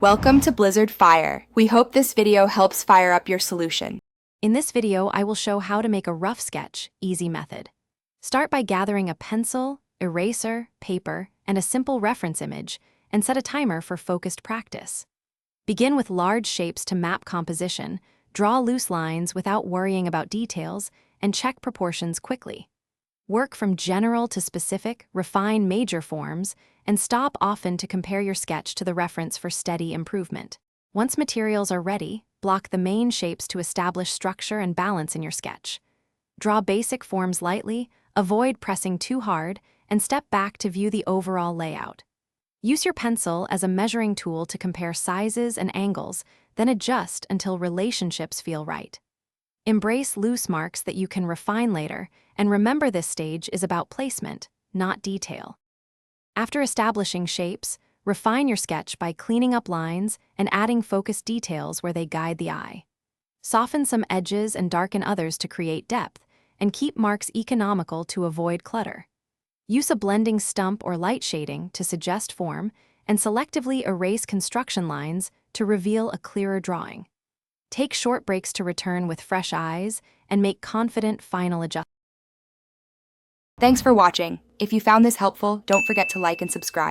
Welcome to Blizzard Fire. We hope this video helps fire up your solution. In this video, I will show how to make a rough sketch, easy method. Start by gathering a pencil, eraser, paper, and a simple reference image, and set a timer for focused practice. Begin with large shapes to map composition, draw loose lines without worrying about details, and check proportions quickly. Work from general to specific, refine major forms, and stop often to compare your sketch to the reference for steady improvement. Once materials are ready, block the main shapes to establish structure and balance in your sketch. Draw basic forms lightly, avoid pressing too hard, and step back to view the overall layout. Use your pencil as a measuring tool to compare sizes and angles, then adjust until relationships feel right. Embrace loose marks that you can refine later, and remember this stage is about placement, not detail. After establishing shapes, refine your sketch by cleaning up lines and adding focused details where they guide the eye. Soften some edges and darken others to create depth, and keep marks economical to avoid clutter. Use a blending stump or light shading to suggest form, and selectively erase construction lines to reveal a clearer drawing. Take short breaks to return with fresh eyes and make confident final adjustments. Thanks for watching. If you found this helpful, don't forget to like and subscribe.